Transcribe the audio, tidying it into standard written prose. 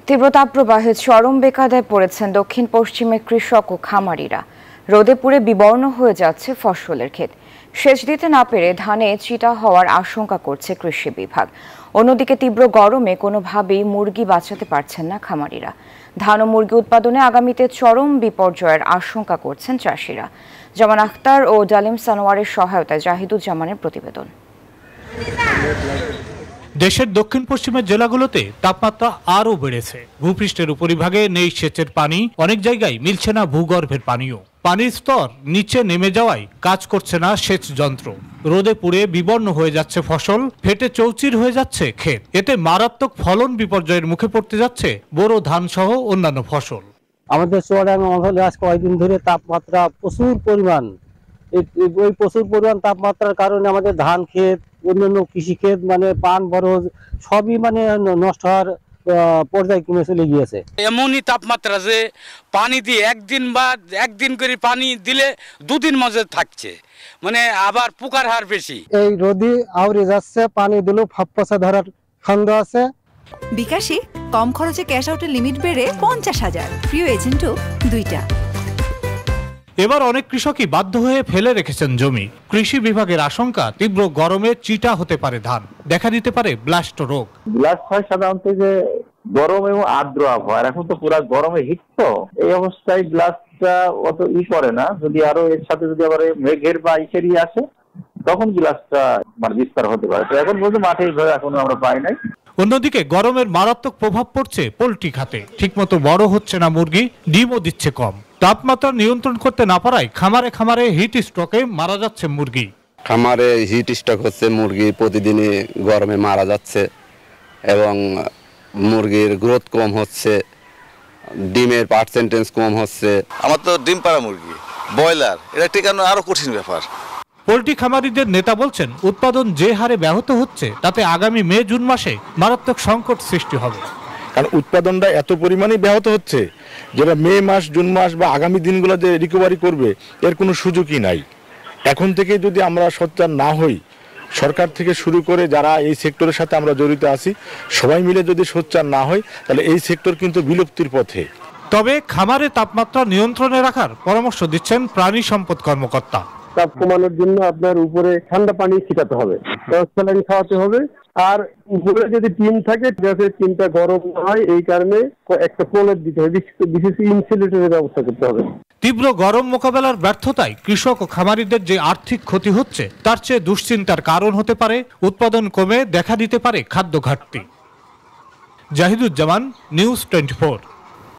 তীব্র তাপপ্রবাহে চরম বেকায়দায় পড়েছেন দক্ষিণ পশ্চিমে কৃষক ও খামারিরা। রোদে পুড়ে বিবর্ণ হয়ে যাচ্ছে ফসলের ক্ষেত। সেচ দিতে না পেরে ধানে চিটা হওয়ার আশঙ্কা করছে কৃষি বিভাগ। অন্যদিকে তীব্র গরমে কোনোভাবেই মুরগি বাঁচাতে পারছেন না খামারিরা। ধান ও মুরগি উৎপাদনে আগামীতে চরম বিপর্যয়ের আশঙ্কা করছেন চাষিরা। জামান আখতার ও ডালিম সানোয়ারের সহায়তায় জাহিদুজ্জামানের প্রতিবেদন। দেশের দক্ষিণ পশ্চিমের জেলাগুলোতে তাপমাত্রা আরও বেড়েছে। ভূপৃষ্ঠের উপরিভাগে নেই সেচের পানি, অনেক জায়গায় মিলছে না ভূগর্ভের পানিও। পানির স্তর নিচে নেমে যাওয়ায় কাজ করছে না সেচ যন্ত্র। রোদে পুড়ে বিবর্ণ হয়ে যাচ্ছে ফসল, ফেটে চৌচির হয়ে যাচ্ছে ক্ষেত। এতে মারাত্মক ফলন বিপর্যয়ের মুখে পড়তে যাচ্ছে বোরো ধান সহ অন্যান্য ফসল। আমাদের চুয়াডাঙ্গা অঞ্চলে আজ কয়েকদিন ধরে তাপমাত্রা প্রচুর পরিমাণ। ওই প্রচুর পরিমাণ তাপমাত্রার কারণে আমাদের ধান ক্ষেত, অন্যান্য কৃষি ক্ষেত পান বরজ সবই নষ্ট হওয়ার পর্যায়ে কমে চলে গিয়েছে। এমনই তাপমাত্রা যে পানি দিয়ে একদিন করে পানি দিলে দুদিন মাঝে থাকছে, আবার পোকার হার বেশি। এই রোদি আউরে যাচ্ছে, পানি দিলেও ফাঁপপচা ধরার সন্দেহ আছে। বিকাশে কম খরচে ক্যাশ আউটের লিমিট বেড়ে 50,000, প্রিয় এজেন্টও 2টা। এবার অনেক কৃষকই বাধ্য হয়ে ফেলে রেখেছেন জমি। কৃষি বিভাগের আশঙ্কা তীব্র গরমে চিটা হতে পারে ধান, দেখা দিতে পারে ব্লাস্ট রোগ। ব্লাস্ট হয় সাধারণত যে গরম এবং আর্দ্র আবহাওয়া, এখন তো পুরো গরমে হিট, তো এই অবস্থায় ব্লাস্টটা অত করে না। যদি আরো এর সাথে যদি আবার মেঘের বা ইসেরই আসে, তখন ব্লাস্টটা বিস্তার হতে পারে। তো এখন বলতে মাঠে এখনো আমরা পাই নাই। অন্যদিকে গরমের মারাত্মক প্রভাব পড়ছে পোল্ট্রি খাতে। ঠিকমতো বড় হচ্ছে না মুরগি, ডিমও দিচ্ছে কম। তাপমাত্রা নিয়ন্ত্রণ করতে না পারায় খামারে খামারে হিট স্ট্রোকে মারা যাচ্ছে মুরগি। খামারে হিট স্ট্রোক হচ্ছে, মুরগি প্রতিদিনই গরমে মারা যাচ্ছে এবং মুরগির গ্রোথ কম হচ্ছে, ডিমের পার্সেন্টেজ কম হচ্ছে। আমার তো ডিম পাড়া মুরগি, ব্রয়লার, এটা টিকানো আরো কঠিন ব্যাপার। পোল্ট্রি খামারিদের নেতা বলছেন, উৎপাদন যে হারে ব্যাহত হচ্ছে তাতে আগামী মে-জুন মাসে মারাত্মক সংকট সৃষ্টি হবে। কারণ উৎপাদনটা এত পরিমাণে ব্যাহত হচ্ছে, যেটা মে মাস, জুন মাস বা আগামী দিনগুলো যে রিকভারি করবে এর কোনো সুযোগই নাই। এখন থেকে যদি আমরা সোচ্চার না হই, সরকার থেকে শুরু করে যারা এই সেক্টরের সাথে আমরা জড়িত আছি, সবাই মিলে যদি সোচ্চার না হয়, তাহলে এই সেক্টর কিন্তু বিলুপ্তির পথে। তবে খামারে তাপমাত্রা নিয়ন্ত্রণে রাখার পরামর্শ দিচ্ছেন প্রাণী সম্পদ কর্মকর্তা। তাপ কমানোর জন্য আপনার উপরে ঠান্ডা পানি ছিটাতে হবে, স্যালাইন খাওয়াতে হবে। আর উপরে যদি টিন থাকে, টিনটা গরম না হয় এই কারণে একটা প্রলেপ দিতে হবে, বিশেষ ইনসুলেটরের ব্যবস্থা করতে হবে। তীব্র গরম মোকাবেলার ব্যর্থতায় কৃষক ও খামারিদের যে আর্থিক ক্ষতি হচ্ছে, তার চেয়ে দুশ্চিন্তার কারণ হতে পারে উৎপাদন কমে দেখা দিতে পারে খাদ্য ঘাটতি। জাহিদুজ্জামান, নিউজ 24।